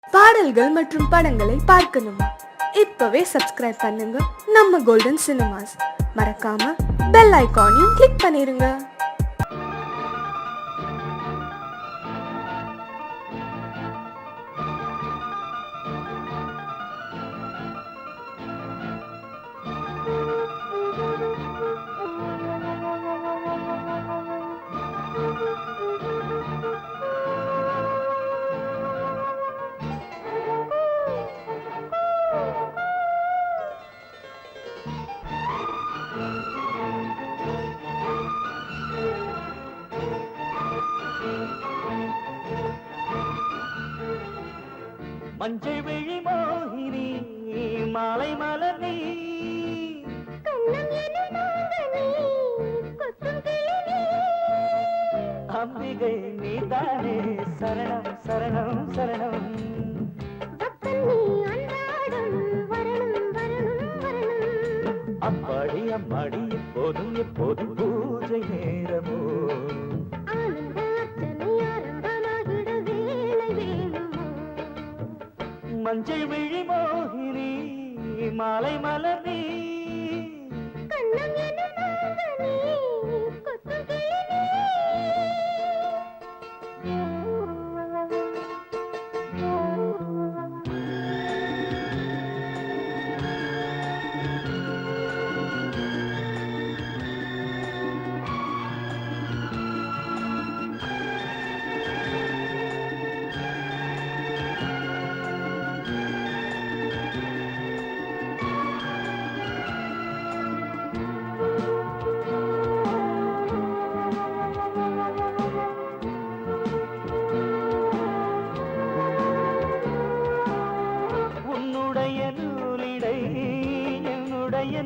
பாடல்கள் மற்றும் படங்களை பார்க்கணுமா? இப்பவே சப்ஸ்கிரைப் பண்ணுங்க நம்ம கோல்டன் சினிமாஸ். மறக்காம பெல் ஐகானையும் கிளிக் பண்ணிருங்க. மஞ்சள் விழி மோகினி மாலை மலர் நீ அம்பிகை நீதானே சரணம் சரணம் சரணம் அப்பாடி அம்மாடி எப்போதும் எப்போதும் பூஜை நேரமோ மஞ்சள் விழி மோகினி மாலை மலர் நீ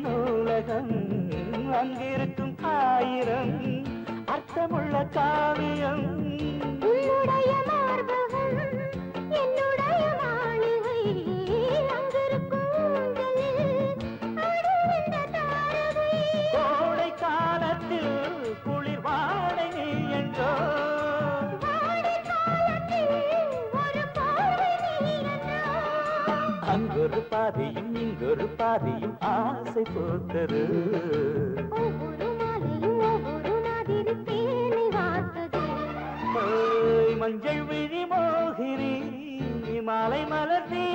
நூலகம் அங்கிருக்கும் ஆயிரம் அர்த்தமுள்ள காவியம் உன்னுடைய மார்பகம் என்னுடைய மாளிகை அங்கிருக்கும் கோடை காலத்தில் குளிர் வாடை நீ என்றோ அங்கொரு பாதியும் இங்கொரு பாதியும் ஆசை போத்தது மஞ்சள் விழி மோகினி மாலை மலர் நீ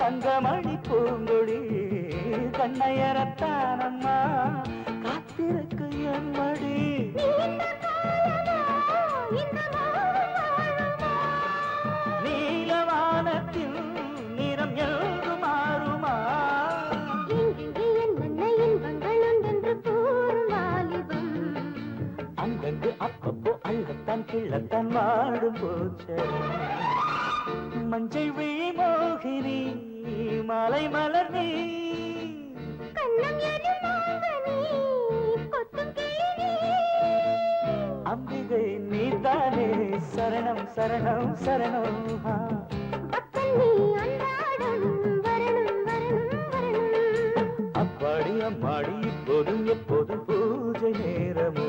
தங்கமணி பூங்கொடி கண்ணையரத்தானம்மா காத்திருக்கு என் மடி நீலவானத்தில் நிறம் எழுது மாறுமா அங்கங்கு அப்பப்போ அள்ளத்தான் கிள்ளத்தான் வாடும் போச்சு மஞ்சள் விழி மோகினி மாலை மலர் நீ அம்பிகை நீதானே சரணம் சரணம் சரணம் அப்பாடி அம்மாடி எப்போதும் எப்போதும் பூஜை நேரமோ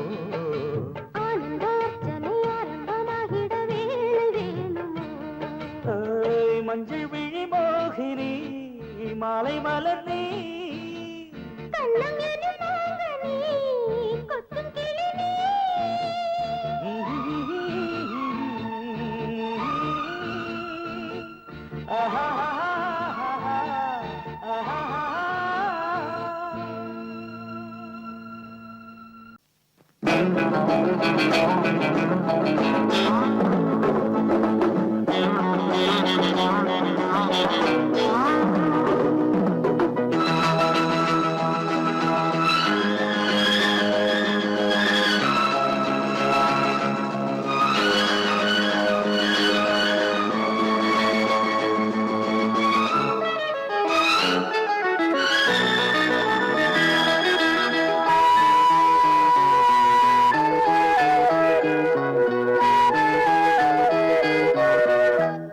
மஞ்சள் விழி மோகினி மாலை மலர் நீ ஆஹா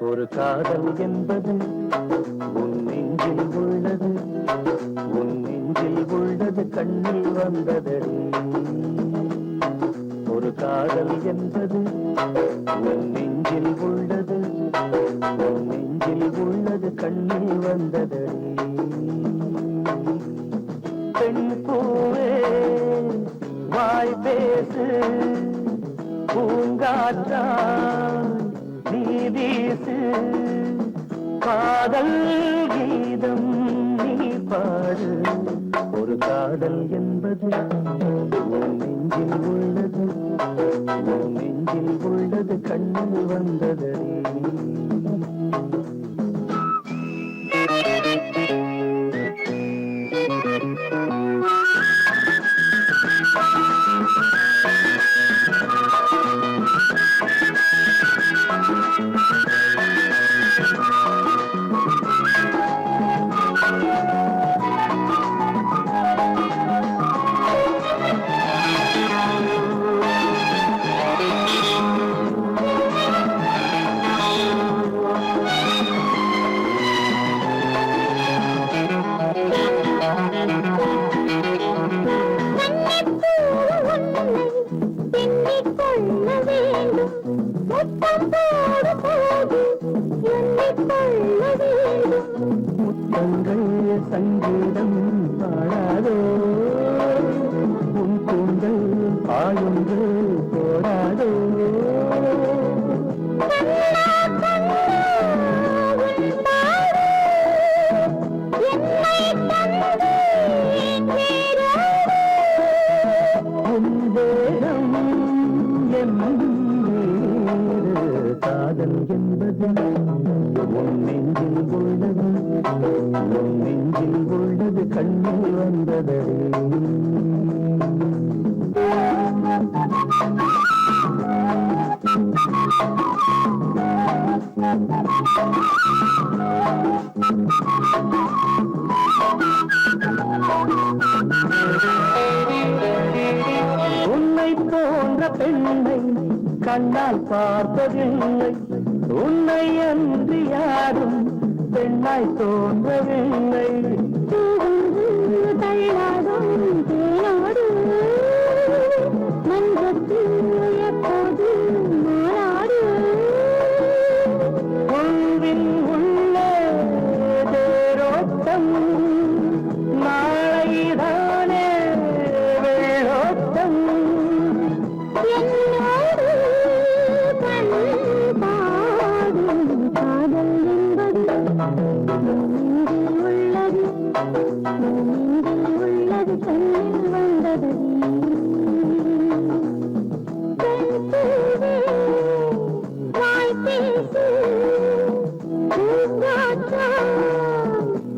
ஒரு காதல் என்பது உன் நெஞ்சில் உள்ளது, உன் நெஞ்சில் உள்ளது கண்ணில் வந்ததடி. ஒரு காதல் என்பது உன் நெஞ்சில் உள்ளது, உன் நெஞ்சில் உள்ளது கண்ணில் வந்ததடி. பெண் பூவே வாய் பேசு, பூங்காற்றாய் நீ வீசு, காதல் கீதம் நீ பாடு. ஒரு காதல் என்பது உன் நெஞ்சில் உள்ளது, உன் நெஞ்சில் உள்ளது கண்ணில் வந்ததடி. முத்தங்கள் சங்கீதம் பாடாதோ, உன் கூந்தல் பாயுங்கள் போடாதோ. உன் தேகம் என் காதல் என்பது உன் நெஞ்சில் உள்ளது, உன் நெஞ்சில் உள்ளது கண்ணில் வந்ததடி. உன்னை போன்ற பெண்ணை கண்ணால் பார்த்ததில்லை, உன்னை அன்றி யாரும் பெண்ணாய் தோன்றவில்லை. தள்ளாடும் தேனாடு மன்றத்தில் எப்போது மாறாடு. உள்வில் உள்ள தேரோட்டம் நாளைதானே வெள்ளோட்டம். என்னோடு பண்பாடும் காதல் என்பது உள்ளது, உள்ளது கண்ணில் வந்தது. வாய் பேசு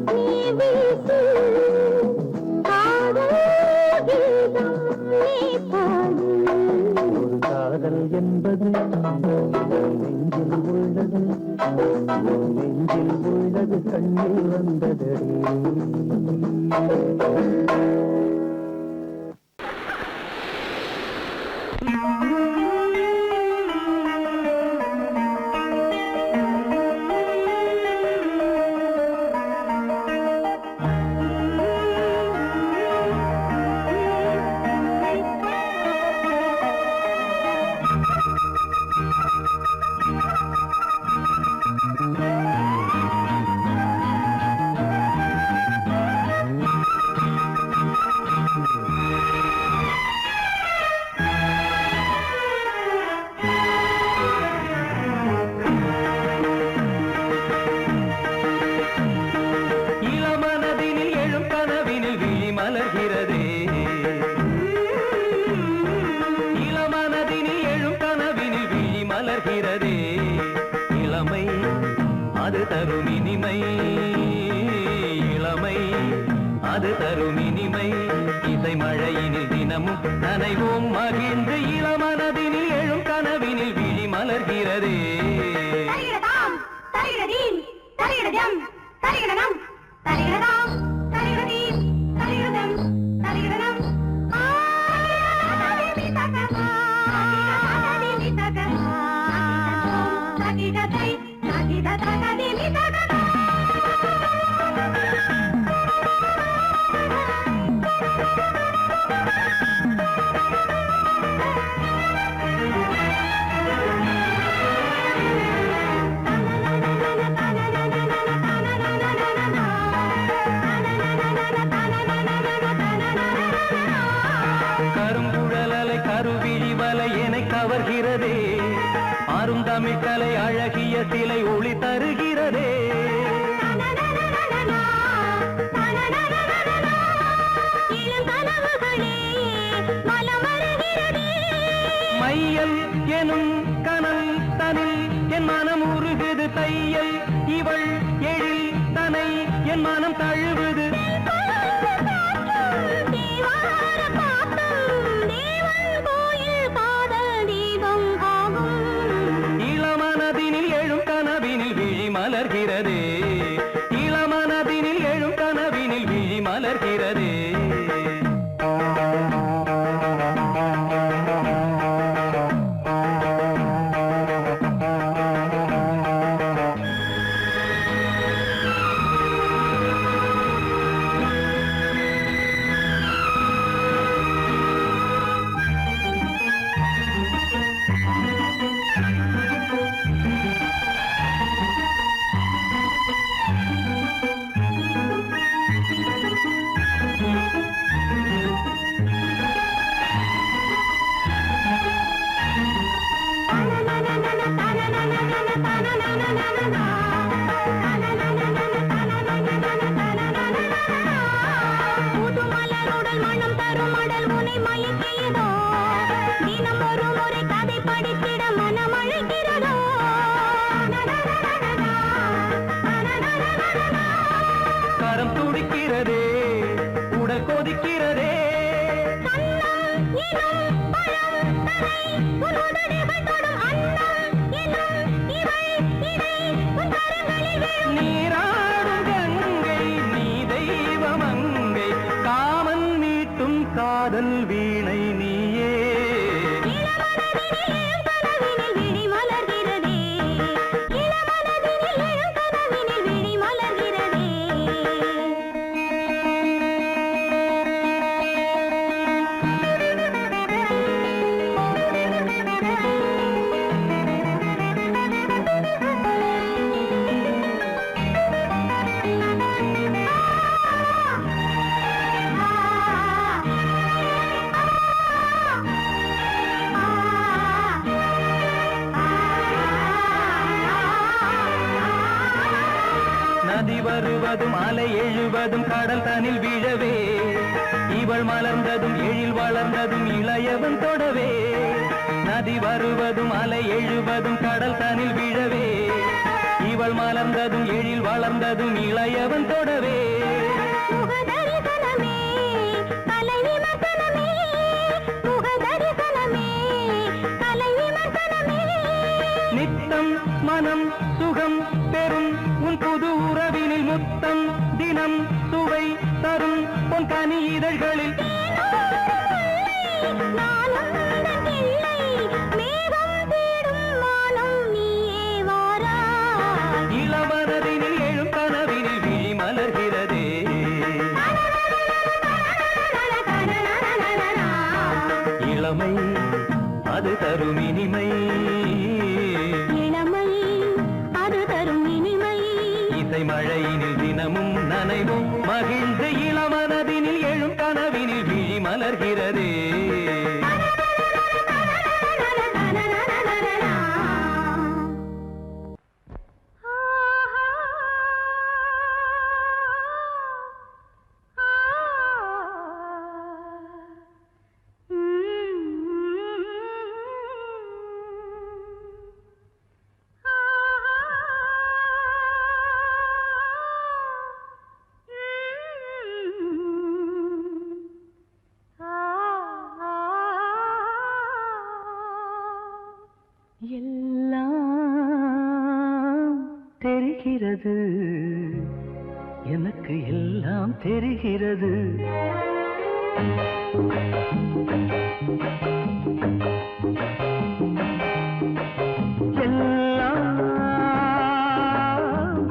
நீ வீசு, காதல் கீதம் நீ பாடு. ஒரு காதல் என்பது நெஞ்சில் உள்ளது, நெஞ்சில் உள்ளது கண்ணில் வந்ததடி. மலர்கிறதே இளமை அது தரும் இனிமை இளமை அது தரும் இனிமை இசை மழையினில் தினமும் நனைவோம் மகிழ்ந்து இளமனதினில் எழும் கனவினில் விழி மலர்கிறதே கருங்குழலலை கருவிழி வலை என கவர்கிறதே ஆறும் தமிழ்கலை அழகிய சிலை ஒளி தருகிறதே மையல் எனும் கனல் தனில் என் மனம் உருகுது தையல் இவள் எழில் தனை என் மனம் தழுவுது இளமனதினில் எழும் கனவினில் விழி மலர்கிறதே இளமனதினில் எழும் கனவினில் விழி மலர்கிறதே கரம் துடிக்கிறதே உடல் கொதிக்கிறதே நீராடும் கங்கை நீ தெய்வமங்கை காமன் மீட்டும் காதல் வீணை நீயே நதி வருவதும் அலை எழுவதும் கடல் தனில் விழவே இவள் மலர்ந்ததும் எழில் வளர்ந்ததும் இளையவன் தொடவே நதி வருவதும் அலை எழுவதும் கடல் தனில் விழவே இவள் மலர்ந்ததும் எழில் வளர்ந்ததும் இளையவன் தொடவே நித்தம் மனம் சுகம் பெறும் உன் புது உறவினில் முத்தம் தினம் சுவை தரும் உன் கனி இதழ்களில் இளமனதினில் எழும் கனவினில் விழி மலர்கிறதே இளமை அது தரும் இனிமை இளமை அது தரும் இனிமை இசை மழையினில் தினமும் நனைவும் மகிழ்ந்து இளமனதினில் எழும் கனவினில் விழி மலர்கிறதே எல்லாம் தெரிகிறது, எனக்கு எல்லாம் தெரிகிறது. எல்லாம்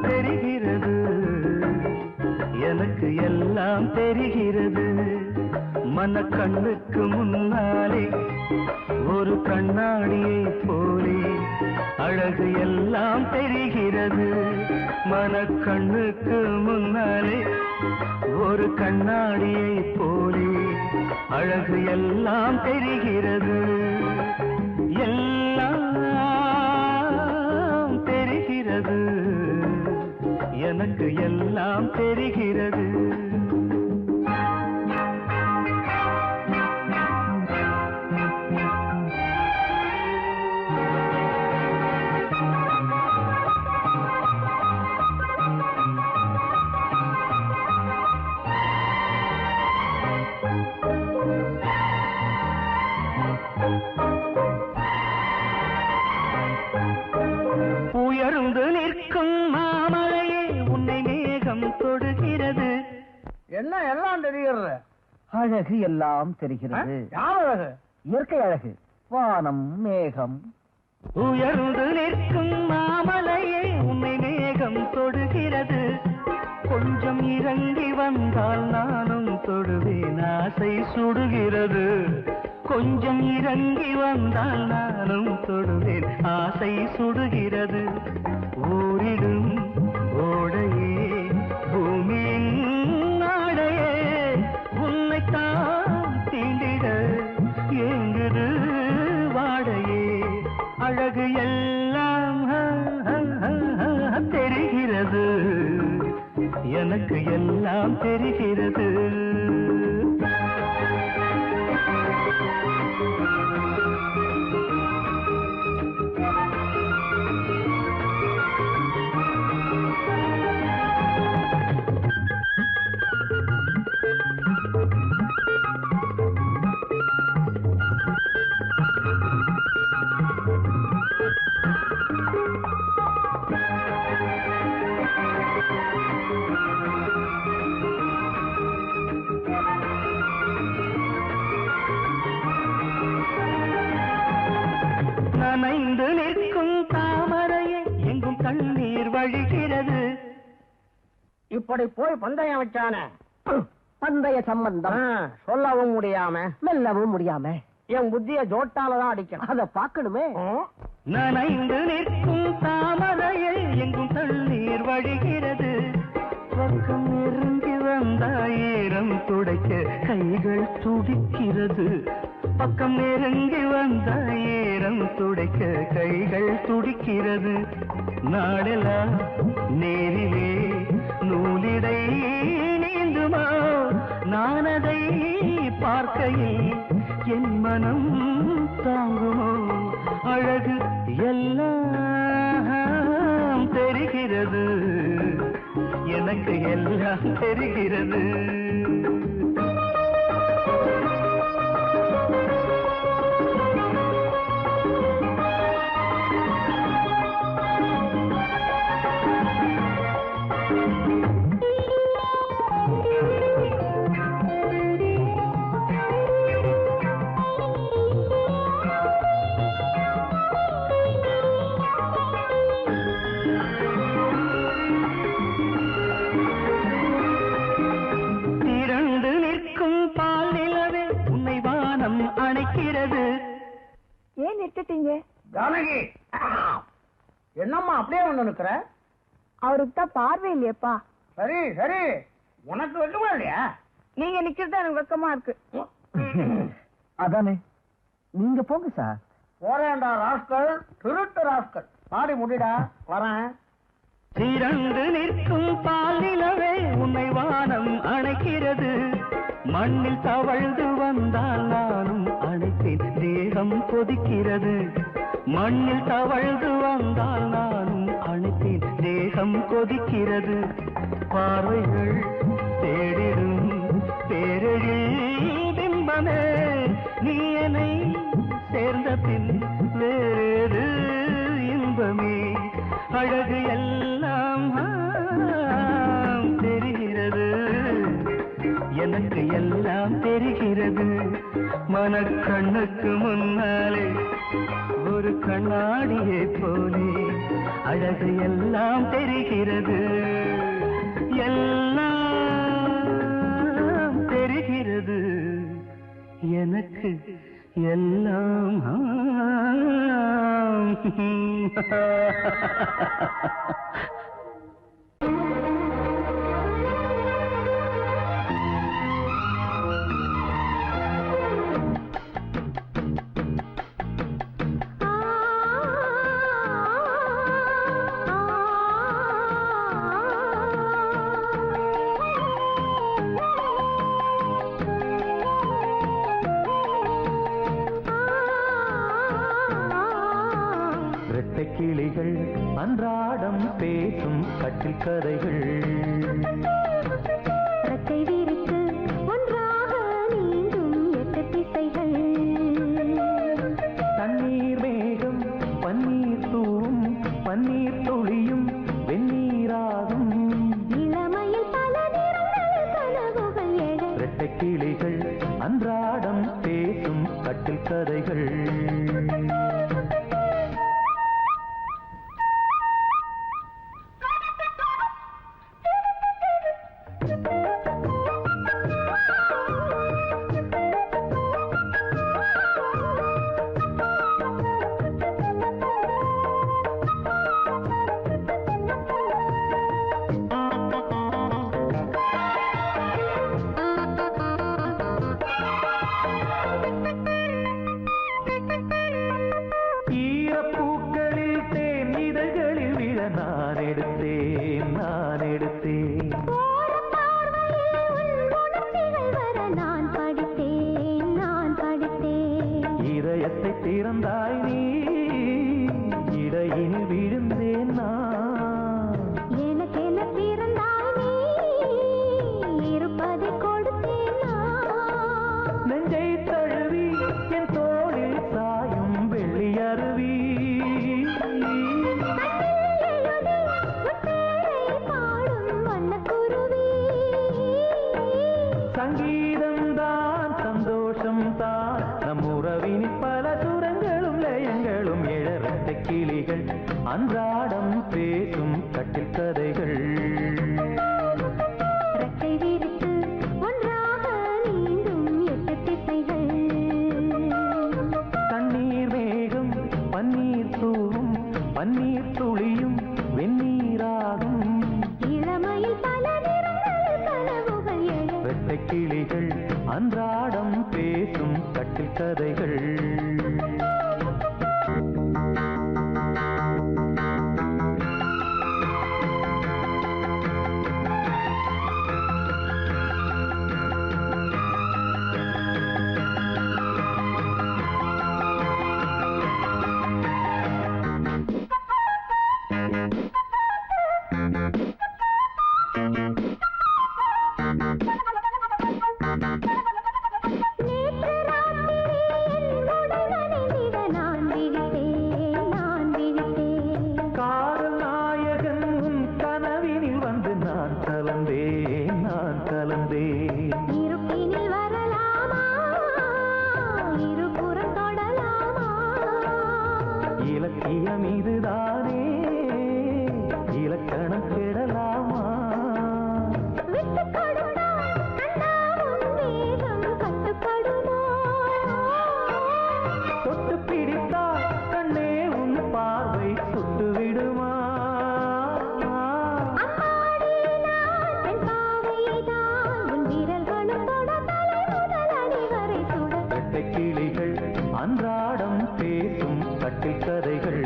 தெரிகிறது, எனக்கு எல்லாம் தெரிகிறது. மனக்கண்ணுக்கு முன்னாலே ஒரு கண்ணாடியை போலே அழகு எல்லாம் தெரிகிறது. மனக்கண்ணுக்கு முன்னாலே ஒரு கண்ணாடியை போலே அழகு எல்லாம் தெரிகிறது. எல்லாம் தெரிகிறது, எனக்கு எல்லாம் தெரிகிறது. உயர்ந்து நிற்கும் மாமலையே உன்னை மேகம் தொடுகிறது. என்ன எல்லாம் தெரிகிறது? அழகு எல்லாம் தெரிகிறது. யார் அழகு? இயற்கை அழகு, வானம், மேகம். உயர்ந்து நிற்கும் மாமலையே உன்னை மேகம் தொடுகிறது. கொஞ்சம் இறங்கி வந்தால் நானும் தொடுவேன், ஆசை சுடுகிறது. கொஞ்சம் இறங்கி வந்தால் நானும் தொடுவேன், ஆசை சுடுகிறது. ஊரிடும் ஓடையே பூமியின் நாடையே உன்னைத்தான் தீண்டிட எங்குது வாடையே. அழகு எல்லாம் தெரிகிறது, எனக்கு எல்லாம் தெரிகிறது. நனைந்து நிற்கும் தாமரையே எங்கும் கண்ணீர் வழிகிறது. இப்படி போய் பந்தயம் வச்சானே, பந்தய சம்பந்தம் சொல்லவும் முடியாம மெல்லவும் முடியாம என் புத்திய ஜோட்டாலதான் அடிக்கணும். அத பாக்கணுமே. நனைந்து நிற்கும் தாமரையே எங்கும் தண்ணீர் வழிகிறது. பக்கம் நெருங்கி வந்தாயிரம் துடைக்க கைகள் துடிக்கிறது. பக்கம் நெருங்கி வந்தாயிரம் துடைக்க கைகள் துடிக்கிறது. நாடெல்லாம் நேரிலே நூலிடை நீந்துமா, நான் அதை பார்க்கையில் என் மனம் தாங்குமோ. அழகு எல்லாம் தெரிகிறது, எனக்கு எல்லாம் தெரிகிறது. ஏன் நிறுத்திட்டீங்க? ஜானகி, என்னம்மா அப்படியே வந்து நிக்கிற? அவருக்கு தான் பார்வை இல்லையப்பா. சரி சரி, உனக்கு வெக்கமா இல்லையா? நீங்க நிக்கிறது எனக்கு வெக்கமா இருக்கு. அதானே, நீங்க போங்க சார். போறேன்டா ராஸ்கல், திருட்டு ராஸ்கல். பாடி முடிடா, வரேன். திரண்டு நிற்கும் பால் நிலவே உன்னை வானம் அணைக்கிறது. மண்ணில் தவழ்ந்து வந்தால் நானும் அணைப்பேன், தேகம் கொதிக்கிறது. மண்ணில் தவழ்ந்து வந்தால் நானும் அணைப்பேன், தேகம் கொதிக்கிறது. பார்வைகள் தேடிடும் பேரெழில் பிம்பமே, நீ என்னை சேர்ந்த பின் வேறு அழகு எல்லாம் தெரிகிறது, எனக்கு எல்லாம் தெரிகிறது. மனக்கண்ணுக்கு முன்னாலே ஒரு கண்ணாடியை போலே அழகு எல்லாம் தெரிகிறது, எல்லாம் தெரிகிறது, எனக்கு எல்லாம். கிளிகள் அன்றாடம் பேசும் கட்டில் கதைகள், ரெக்கை விரித்து ஒன்றாக நீந்தும் 8 திசைகள். தண்ணீர் மேகம் பன்னீர் தூவும், பன்னீர் துளியும் வெந்நீராகும். இளமையில் பல நிறங்கள் கனவுகள் எழ. ரெட்டை கிளிகள் அன்றாடம் பேசும் கட்டில் கதைகள். திறந்தாய் நீ, இடையில் விழுந்தேன் நான். எனக்கென பிறந்தாய் நீ, இருப்பதை கொடுத்தேன் நான். நெஞ்சை தழுவி என் தோளில் சாயும் வெள்ளி அருவி, சங்கீதம் தான் சந்தோஷம் தான் நம் உறவினில் பல சுரங்களும் லயங்களும் எழ. ரெட்டை கிளிகள் அன்றாடம் பேசும் கட்டில் கதைகள், ரெக்கை விரித்து ஒன்றாக நீந்தும் 8 திசைகள். தண்ணீர் மேகம் பன்னீர் தூவும், பன்னீர் துளியும் வெந்நீராகும். இளமையில் பல நிறங்கள் கனவுகள் எழ. ரெட்டை கிளிகள் அன்றாடம் பேசும் கட்டில் கதைகள். இருப்பினில் வரலாமா, இருபுறம் தொடலாமா? இலக்கியம் இதுதானே, இலக்கணம் கெடலாமா? விட்டு கொடுத்தால் கண்ணா உன் வேகம் கட்டுப்படுமோ? தொட்டு பிடித்தால் கண்ணே உன் பார்வை சுட்டு விடுமா? அம்மாடி நான் பெண் பாவைதான், உன் விரல்களும் தொட தலை முதல் அடி வரை சுட. ரெட்டை கிளிகள் அன்றாடம் பேசும் கட்டில் கதைகள்,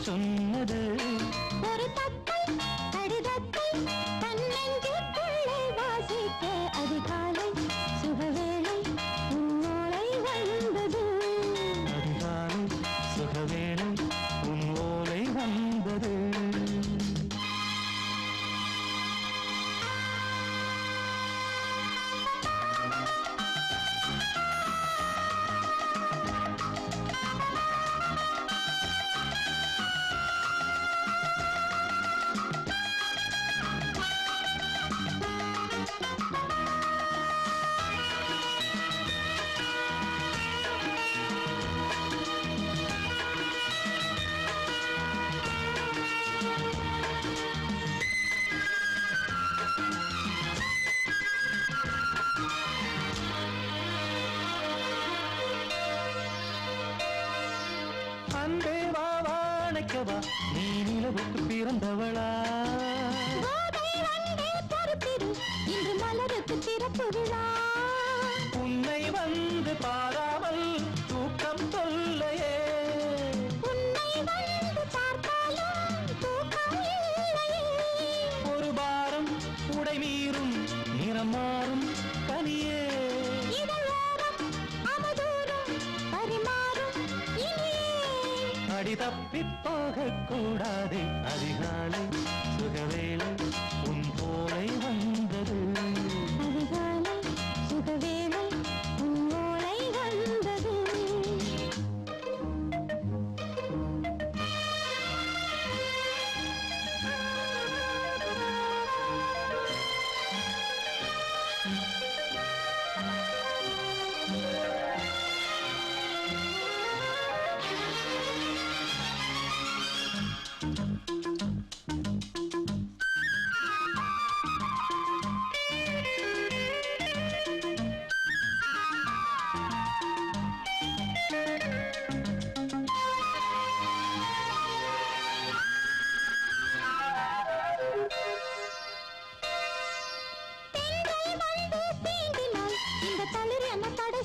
சொன்னது ஒரு தத்தை கடிதத்தை தன்னெஞ்சுக்குள்ளே வாசிக்க அதிகாலை சுகவேளை உன்னோளை வந்தது. அதிகாலை சுகவேளை உன் ஓலை வந்தது. அன்பே வா வாழைக்கவா நீ நிலவுக்கு பிறந்தவளா? கோதை வந்தே பொறுப்பிரு இன்று மலருக்கு திறப்பு விழா. உன்னை வந்து பாராமல் தூக்கம் சொல்லையே. உன்னை வந்து பார்த்தாலும் தூக்கம் இல்லையே. ஒரு பாரம் உடை மீறும் நிறம் மாறும் கனியே. இதழோரம் அவதூறும் பரிமாறும் இனியே. அடி தப்பி போகக் கூடாது. அதிகாலை சுகவேளை உன் போலை வந்தது. அதிகாலை சுகவேளை உன்னோளை வந்தது.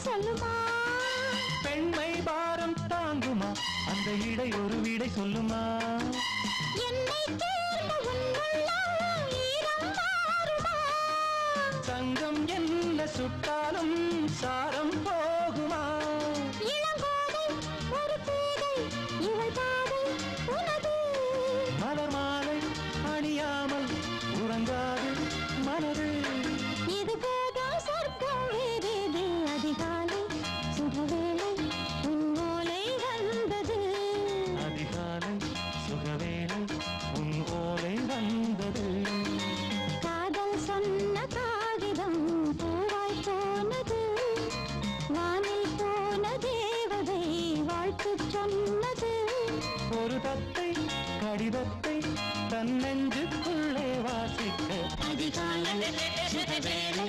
சொல்லுமா பெண்மை பாரம் தாங்குமா? அந்த இடை ஒரு விடை சொல்லுமா? என்னை தேர்ந்த உன்னுள்ளம் ஈரம் மாறுமா? சங்கம் என்ன சுட்டாலும் சாரம் போகுமா? இளங்கோதை ஒரு பேதை இவள் பாதை உனது. மலர் மாலை அணியாமல் உறங்காது மனது. இது போதும் சொர்க்கம் வேறேது. அதிகாலை சுகவேளை உன்னோலை வந்தது. அதிகாலை சுகவேளை உன் ஓலை வந்தது. காதல் சொன்ன காகிதம் பூவாய் போனது. வானில் போன தேவதை வாழ்த்து சொன்னது. ஒரு தத்தை கடிதத்தை தன் நெஞ்சுக்குள்ளே வாசிக்க அதிகாலை சுகவேளை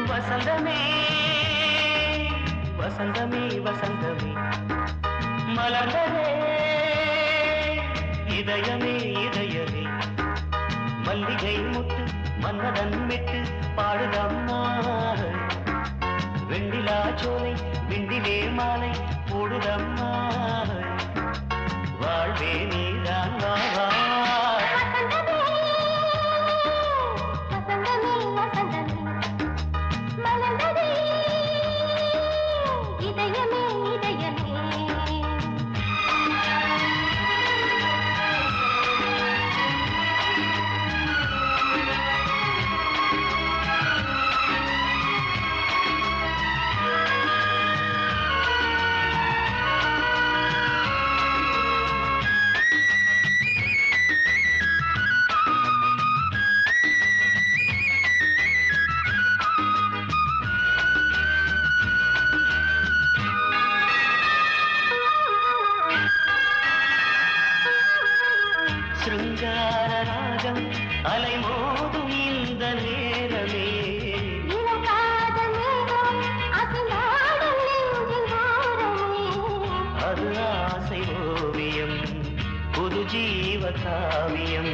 வசந்தமே வசந்தமே வசந்தமே மலர்ந்ததே இதயமே இதயமே மல்லிகை முட்டு மன்னதன் விட்டு பாடுதம்மா. வெண்ணிலா சோலை விண்டிலே மாலை போடுதம்மா. வாழ்வே நீதான் வா வா. வசந்தமே வசந்தமே மலர்ந்ததே இதயமே இதயமே. அலை மோதும் இந்த நேரமே இளம் காதல் மேகம் அசைந்தாடும் நெஞ்சின் ஓரமே அது ஆசை ஓவியம் புது ஜீவ காவியம்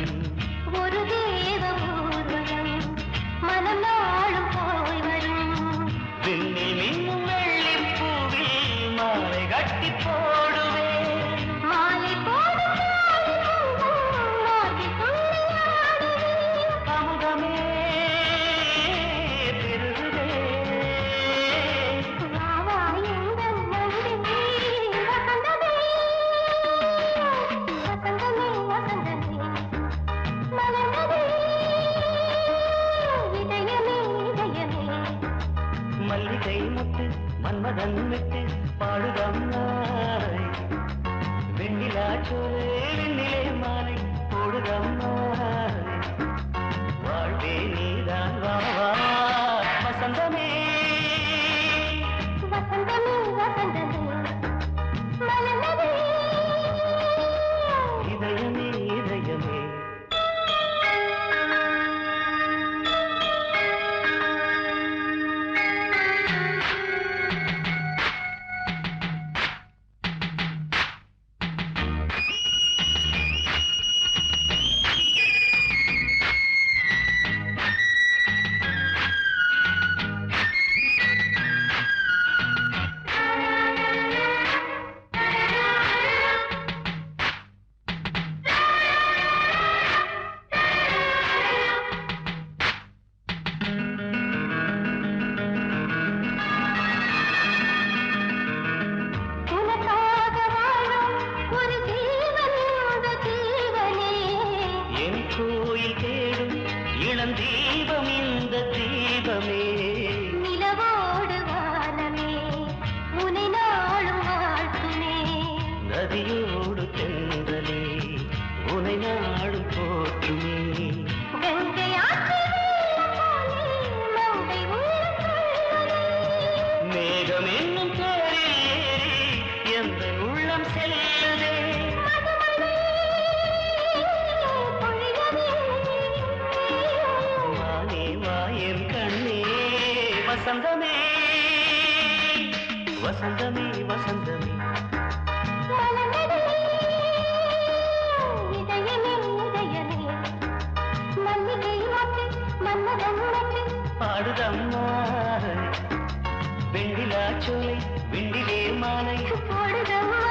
ஒரு தேவ ஊர்வலம் மனம் நாளும் போய் வரும் விண்ணில் மின்னும் வெள்ளிப் பூவில் மாலை கட்டி போடுவேன் மாலை போடும் மார்பில் துள்ளியாடுவேன் அமுதமே பெருகுதே வா வா எங்கள் நந்தினி வசந்தமே வசந்தமே வசந்தமே மலர்ந்ததே இதயமே இதயமே மல்லிகை முத்து மன்மதன் விட்டு பாடுதம் நாய் வெண்ணிலா சோலை வெண்ணிலே மாலை போடுதம் நாய் வாழ்வே நீதான் வா வா வசந்தமே வசந்தமே வசந்தமே மலர்ந்ததே இதயமே இதயமே உனக்காக வாழும் ஒரு ஜீவன் இந்த ஜீவனே என் கோயில் தேடும் இளம் தீபம் இந்த தீபமே நிலவோடு வானமே உனை நாளும் வாழ்த்துமே நதியோடு தென்றலே உனை நாடும் போற்றுமே கங்கை ஆற்று வெள்ளம் போலே மங்கை உள்ளம் கொள்ளுதே. மேகம் என்னும் தேரில் ஏறி எந்த உள்ளம் செல்லுதே மதுமழை பொழியவே. வானே வாயன் கண்ணே வசந்தமே வசந்தமே வசந்தமே மலர்ந்ததே இதயமே இதயமே மல்லிகை மொட்டு மன்மதன் மொட்டு பாடுதம்மா வெண்ணிலா சோலை வெண்ணிலே மாலை போடுதம்மா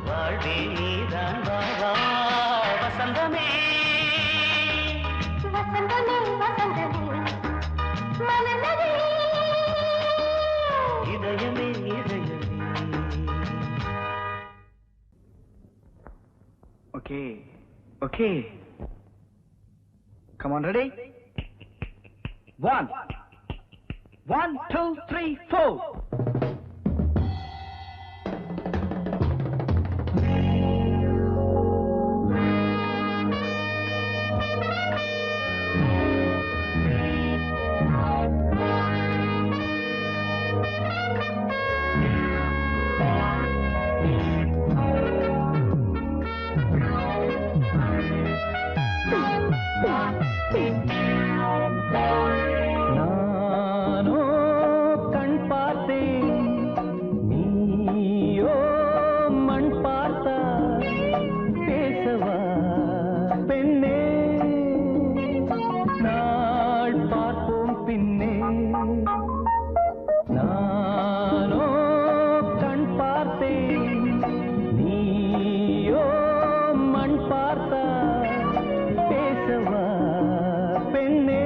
வாழ்வே நீதான் வா வா வசந்தமே வசந்தமே வசந்தமே மலர்ந்ததே இதயமே இதயமே Okay. Come on, ready? 1, 2, 3, 4. நானோ கண் பார்த்தேன் நீயோ மண் பார்த்தா பேசவா பெண்ணே நாள் பார்ப்போம் பின்னே நானோ கண் பார்த்தேன் நீயோ மண் பார்த்தா பேசவா பெண்ணே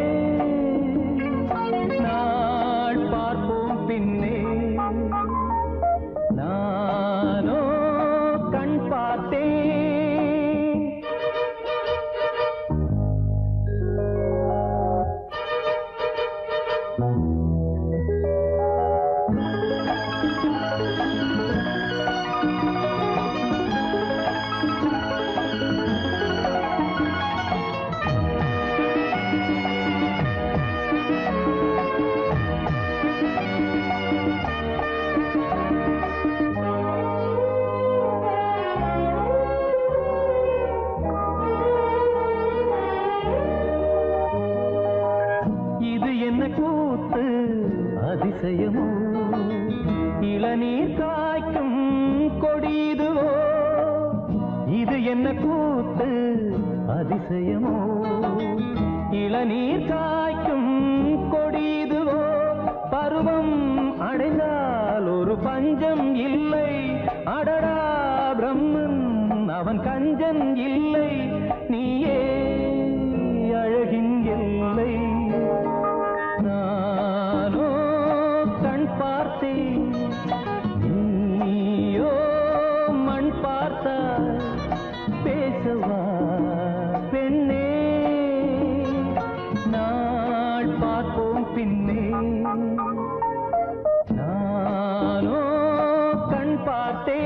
கூத்து அதிசயமோ இளநீர் காய்க்கும் கொடிதுவோ இது என்ன கூத்து அதிசயமோ இளநீர் காய்க்கும் கொடிதுவோ பருவம் அடைந்தால் ஒரு பஞ்சம் இல்லை அடடா பிரம்மன் அவன் கஞ்சன் இல்லை நீயே அழகின் எல்லை நானோ கண் பார்த்தேன் நீயோ மண் பார்த்தாய் பேசவா பெண்ணே நாள் பார்ப்போம் பின்னே நானோ கண் பார்த்தேன்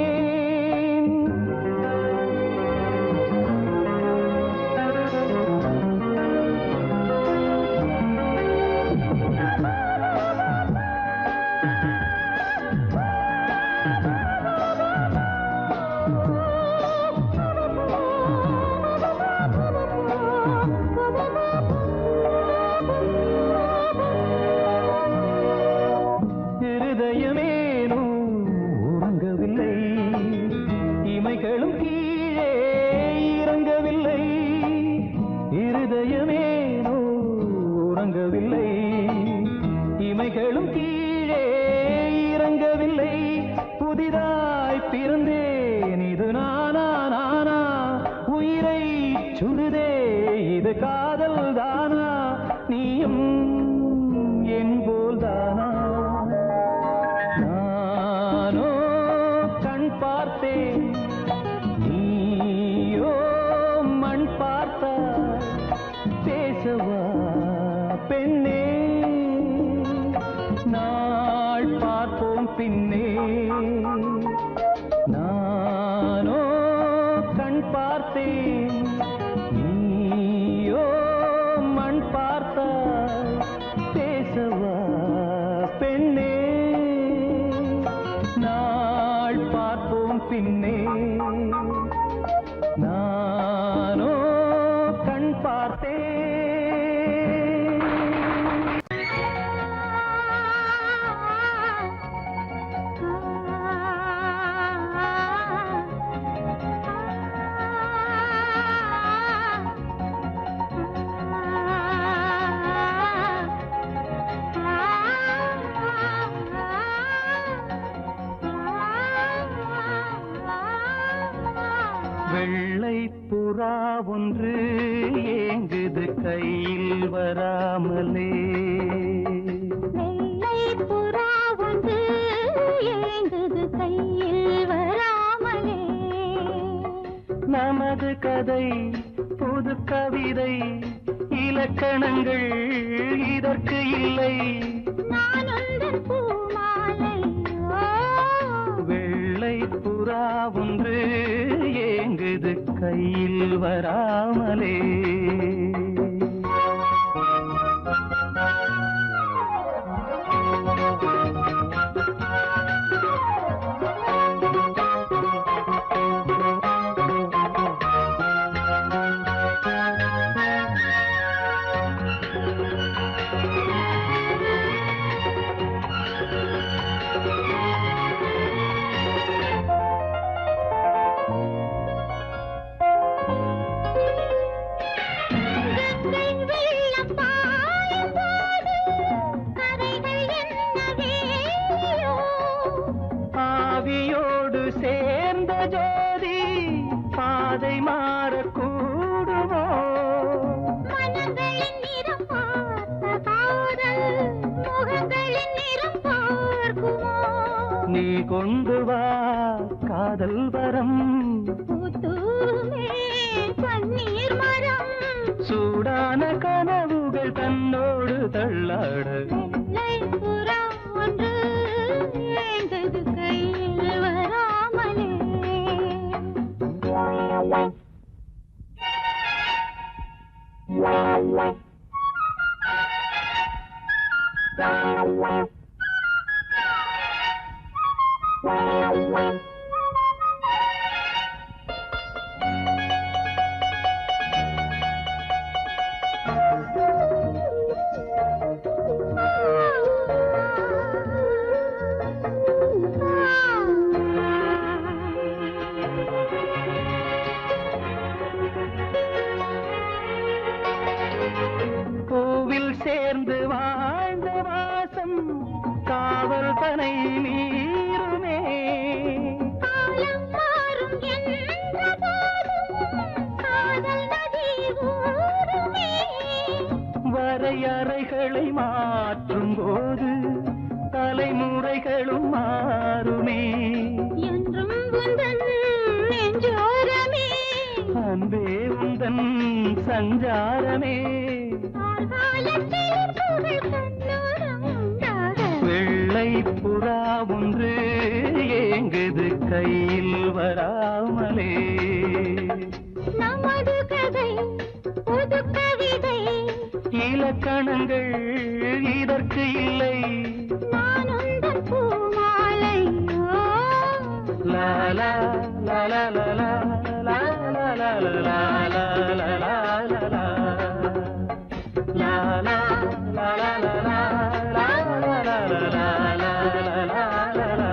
இருதயமேனோ உறங்கவில்லை இமைகளும் கீழே இறங்கவில்லை இருதயமேனோ உறங்கவில்லை இமைகளும் கீழே இறங்கவில்லை புதிதாய் பிறந்தேன் இது நானா நானா உயிரை சுடுதே இது காதல் தானா நீயும் என் போல் தானா நானோ கண் பார்த்தேன் நீயோ மண் பார்த்தாய் பேசவா பெண்ணே நாள் பார்ப்போம் பின்னே நானோ கண் பார்த்தேன் நீயோ மண் பார்த்தாய் பேசவா பெண்ணே நாள் பார்ப்போம் பின்னே நானோ கண் பார்த்தேன் வெள்ளை புறா ஒன்று ஏங்குது கையில் வராமலே வெள்ளை புறா ஒன்று ஏங்குது கையில் வராமலே நமது கதை புது கவிதை இலக்கணங்கள் இதற்கு இல்லை நான் உந்தன் பூமாலை வெள்ளை புறா ஒன்று ஏங்குது கையில் வராமலே ஆவியோடு சேர்ந்த ஜோதி பாதை மாறக்கூடுமோ மனங்களின் நிறம் பார்த்த காதல் முகங்களின் நிறம் பார்க்குமோ நீ கொண்டு வா காதல் வரம் பூத்தூமே பன்னீர் மரம் சூடான கனவுகள் தன்னோடு தள்ளாட வெள்ளை புறா ஒன்று ஏங்குது கையில் வராமலே நிலை மாற்றும் போது தலைமுறைகளும் மாறுமே. என்றும் உந்தன் நெஞ்சோரமே அன்பே உந்தன் சஞ்சாரமே. காலத்தில் புகழ் கண்ணோரம் உண்டாக வெள்ளை புறா ஒன்று ஏங்குது கையில் வராமலே. நமது கதை புது கவிதை இலக்கணங்கள் இதற்கு இல்லை. நான் உந்தன் பூமாலையோ லா லா லா லா லா லா லா லா லா லா லா லா லா லா லா லா. லா லா லா லா லா லா லா லா லா லா லா லா லா.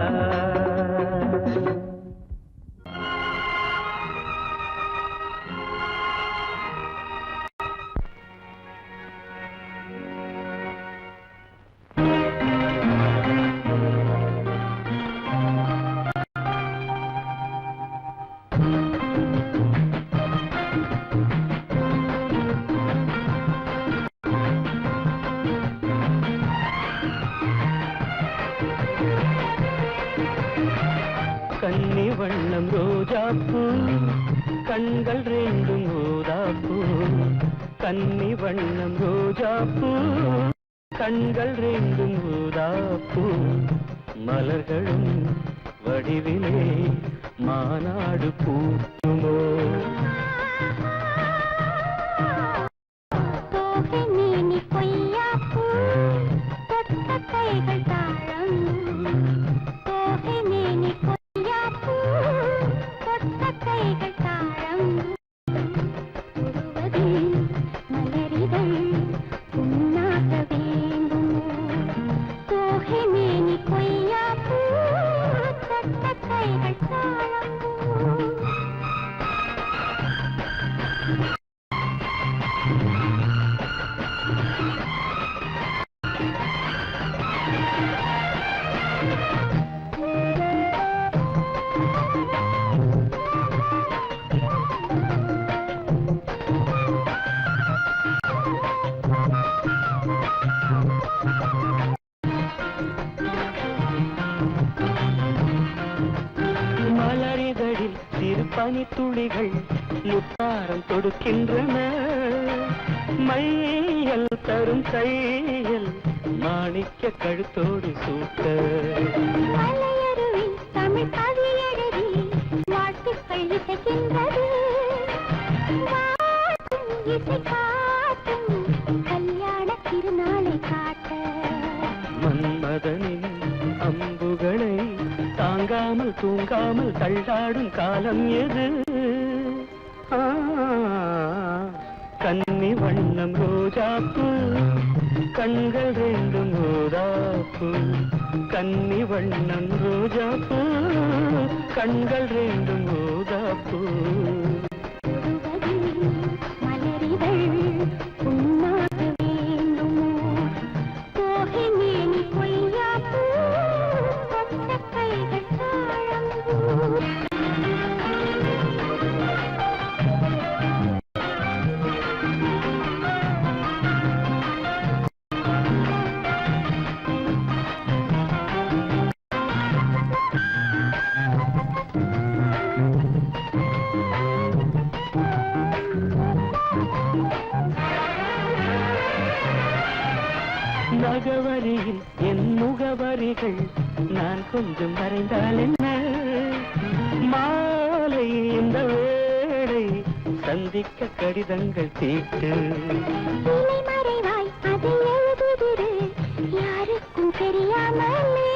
கன்னி வண்ணம் ரோஜாப்பூ கண்கள் ரெண்டும் ஊதாப்பூ. கன்னி வண்ணம் ரோஜாப்பூ கண்கள் ரெண்டும் ஊதாப்பூ. மலர்களும் வடிவிலே மாநாடு பூக்குமோ. தோகை மேனி பொய்யாப்பூ தொட்ட கைகள் தாழம். தோகை மேனி பொய்யாப்பூ தொட்ட கைகள் தாழம். உருவதில் மலரிதழ் புண்ணாக வேண்டுமோ. தோகை மேனி பொய்யாப்பூ தொட்ட கைகள் தாழம். மலரிதழில் சிறு பனித்துளிகள் முத்தாரம் தொடுக்கின்றன. மையல் தரும் கையில் மாணிக்க கழுத்தோடு சூட்ட. மலையருவி தமிழ் கவி எழுதி வாழ்த்துக்கள் இசைக்கின்றது. வாழ்த்தும் இசை காட்டும் கல்யாண திருநாளை காட்ட. மன்மதனின் அம்புகளை தாங்காமல் தூங்காமல் தள்ளாடும் காலம் எது? கன்னி வண்ணம் ரோஜாப்பூ கண்கள் ரெண்டும் ஊதாப்பூ. கன்னி வண்ணம் ரோஜாப்பூ கண்கள் ரெண்டும் ஊதாப்பூ. உருவதில் மலரிதழ் புண்ணாக வேண்டுமோ. தோகை மேனி பொய்யாப்பூ தொட்ட கைகள் தாழம்பூ. நகவரியில் என் முகவரிகள் நான் கொஞ்சம் வரைந்தால் என்ன? மாலை இந்த வேளை சந்திக்க கடிதங்கள் தீட்டு. இலை மறைவாய் அதை எழுதுதிரு யாருக்கும் தெரியாமலே.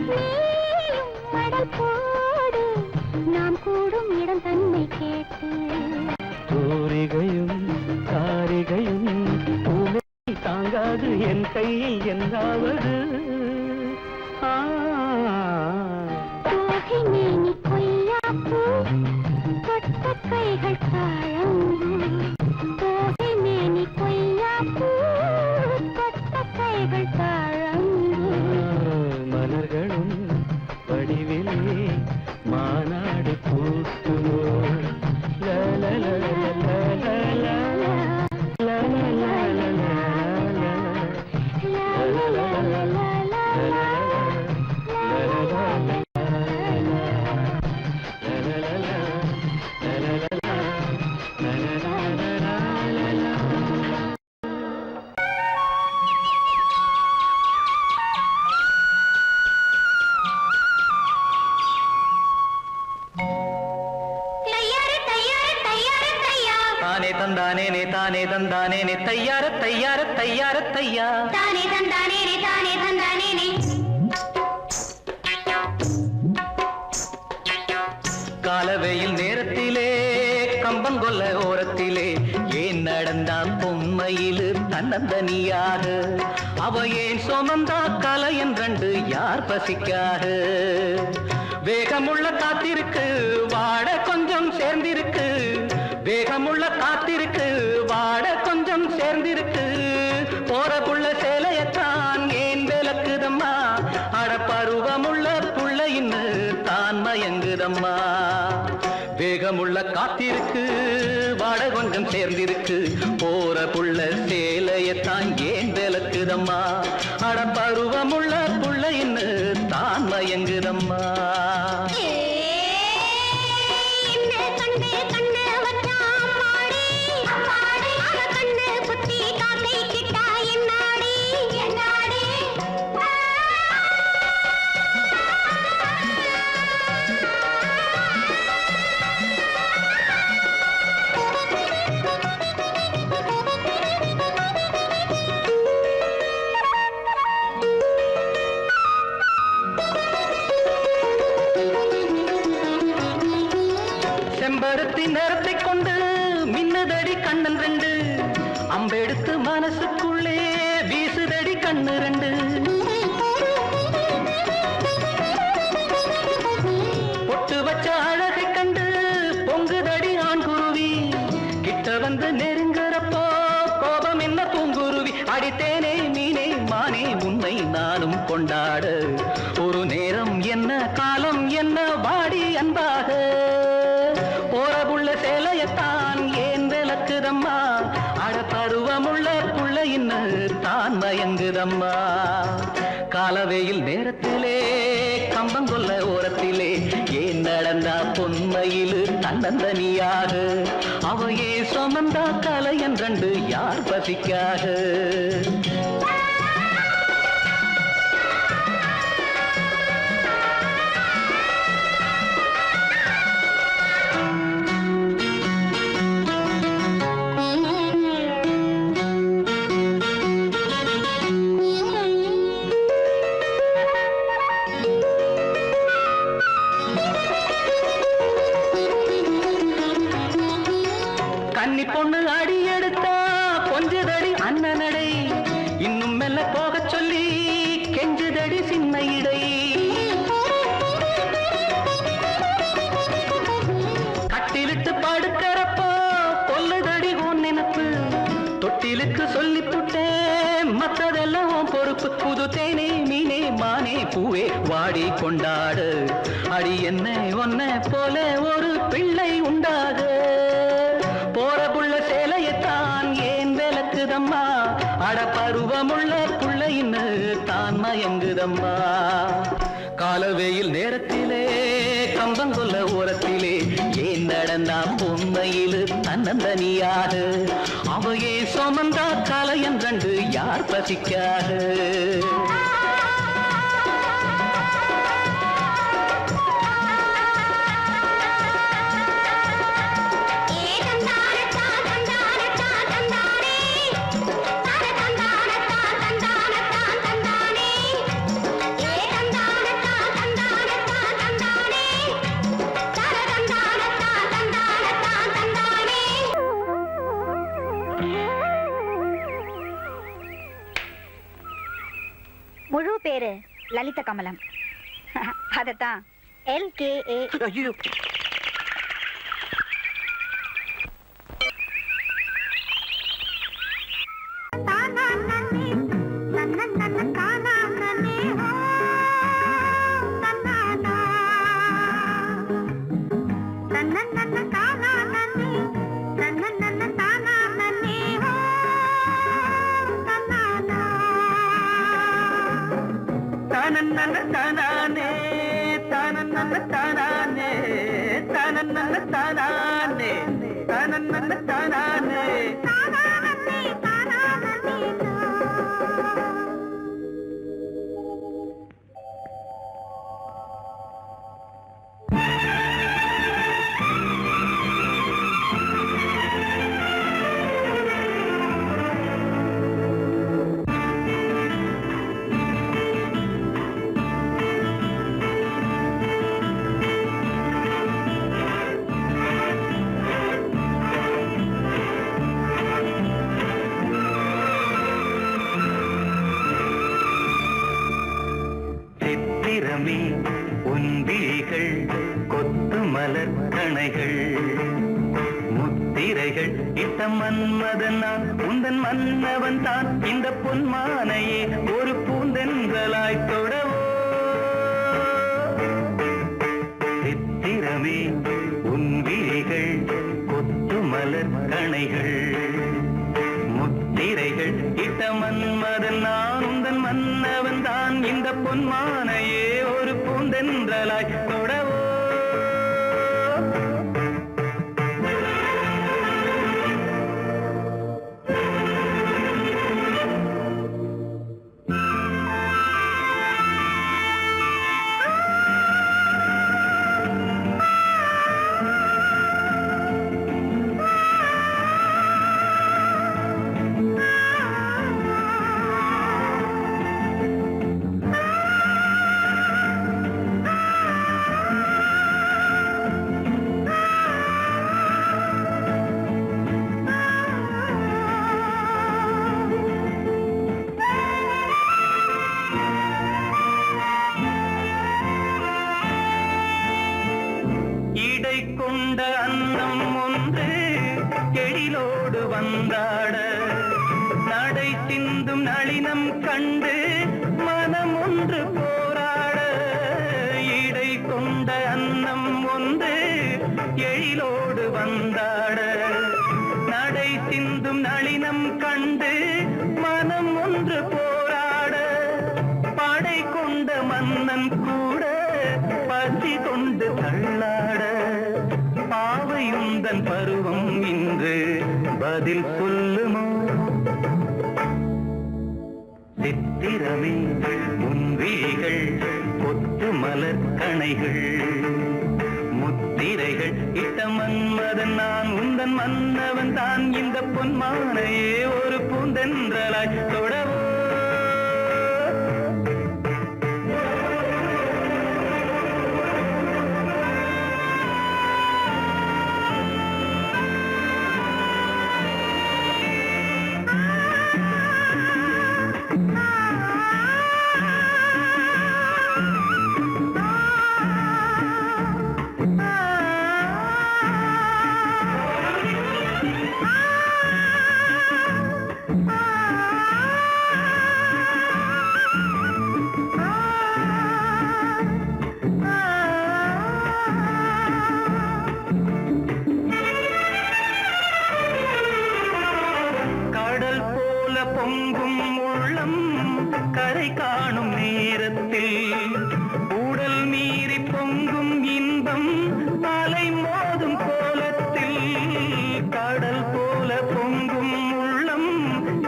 நீயும் மடல் போடு நாம் கூடும் இடம் தன்னை கேட்டு. தூரிகையும் காரிகையும் பூனை தாங்காது என் கையில் என்னாவது. தோகை மேனி பொய்யாப்பூ தொட்ட கைகள் தாழம்பூ. தோகை மேனி பொய்யாப்பூ தொட்ட கைகள் தாழம்பூ. மலர்களும் வடிவிலே மாநாடு பூக்குமோ. லலலலலலலலல. லலலலலலலல. தானே தந்தானே நே தானே தந்தானே நே தையார தையார தையார தையா தானே தந்தானே நே தானே தந்தானே நே காலவெயில் நேரத்திலே கம்பங்கொல்ல ஓரத்திலே ஏன் நடந்தான் பொம்மையிலு தன்னந்தனியாக அவ ஏன் சுமந்தா கலை என்றண்டு யார் பசிக்காக வேகமுள்ள காத்திருக்கு வாட கொஞ்சம் சேர்ந்திருக்கு வேகமுள்ள காத்திருக்கு வாட கொஞ்சம் சேர்ந்திருக்கு போற புள்ள சேலையத்தான் ஏன் விளக்குதம்மா அட பருவமுள்ள புள்ள இன்னு தான் மயங்குதம்மா வேகமுள்ள காத்திருக்கு வாட கொஞ்சம் சேர்ந்திருக்கு போற புள்ள சேலையத்தான் ஏன் விளக்குதம்மா அட பருவமுள்ள புள்ள இன்னு தான் மயங்குதம்மா செம்பருத்தி நிறத்தை கொண்டு மின்னுதடி கண்ணன் ரெண்டு அம்பெடுத்து மனசுக்குள்ளே வீசுதடி கண்ணு ரெண்டு பொட்டு வச்ச அழகை கண்டு பொங்குதடி ஆண் குருவி கிட்ட வந்து நெருங்குறப்போ கோபம் என்ன பூங்குருவி அடித்தேனே மீனே மானே உன்னை நானும் கொண்டாட ஒரு நேரம் என்ன காலம் என்ன வாடி அன்பாக போறபுள்ள சேலையத்தான் ஏன் விளக்குதம்மா அட பருவமுள்ள புள்ள இன்னு தான் மயங்குதம்மா காலவெயில் நேரத்திலே கம்பங்கொல்ல ஓரத்திலே ஏன் நடந்தா பொன்மையிலு தன்னந்தனியாக அவையே சுமந்தா கலை என்றண்டு யார் பசிக்காக கன்னி பொண்ணு அடி எடுத்தா கொஞ்சதடி அண்ணனடை இன்னும் மெல்ல போக சொல்லி கெஞ்சுதடி சின்ன இடை கட்டிலிட்டு படுக்கிறப்போ கொல்லுதடி உன் நினப்பு தொட்டிலுக்கு சொல்லி புட்டேன் மத்ததெல்லாம் உன் பொறுப்பு புது தேனே மீனே மானே பூவே வாடி கொண்டாடு அடி என்ன ஒன்ன போல ஒரு பிள்ளை உண்டாக போற புள்ள சேலையத்தான் ஏன் விளக்குதம்மா அட பருவமுள்ள புள்ள இன்னு தான் மயங்குதம்மா காலவெயில் நேரத்திலே கம்பங்கொல்ல ஓரத்திலே ஏன் நடந்தா பொம்மையிலு தன்னந்தனியாக அவையே சுமந்தா கலை என்றண்டு யார் பசிக்காக முழு பேரு லலித கமலம். அதத்தான் LKA. தானே தானே தானே தானே தானே தானே இட்ட மன்மதன் நான் உந்தன் மன்னவன் தான் இந்த பொன்மானையே ஒரு பூந்தென்றலாய் தொடவோ சித்திரமே உன் விழிகள் கொத்து மலர் கணைகள் முத்திரைகள் இட்ட மன்மதன் நான் உந்தன் மன்னவன் தான் இந்த பொன்மானையே ஒரு பூந்தென்றலாய் தொடவோ கொண்ட அன்னம் ஒன்று எழிலோடு வந்தாட நடை சிந்தும் நளினம் கண்டு மனம் ஒன்று போராட இடை கொண்ட அன்னம் ஒன்று எழிலோடு வந்தாட நடை சிந்தும் நளினம் கண்டு மனம் ஒன்று போராட படை கொண்ட மன்னன் கூட பசி கொண்டு தள்ளாட பாவையுந்தன் பருவம் இன்று பதில் சொல்லுமோ சித்திரமே உன் விழிகள் கொத்து மலர் கணைகள் முத்திரைகள் இட்ட மன்மதன் நான் உந்தன் மன்னவன் தான் இந்த பொன்மானையே ஒரு பூந்தென்றலாய் தொடவோ பொங்கும் உள்ளம் கரை காணும் நேரத்தில் உடல் மீறி பொங்கும் இன்பம் அலை மோதும் கோலத்தில் கடல் போல பொங்கும் உள்ளம்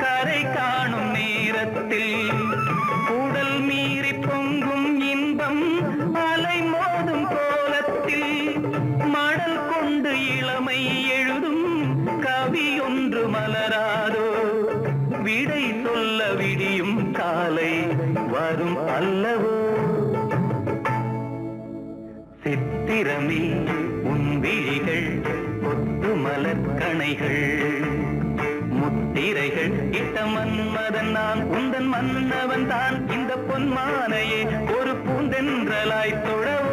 கரை காணும் நேரத்தில் உடல் மீறி பொங்கும் இன்பம் அலை மோதும் கோலத்தில் மடல் கொண்டு இளமை எழுதும் கவி ஒன்று மலராதோ விடை சொல்ல விடியும் காலை வரும் அல்லவோ சித்திரமே உன் விழிகள் கொத்து மலர் கணைகள் முத்திரைகள் இட்ட மன்மதன் நான் உந்தன் மன்னவன் தான் இந்த பொன்மானையே ஒரு பூந்தென்றலாய் தொடவோ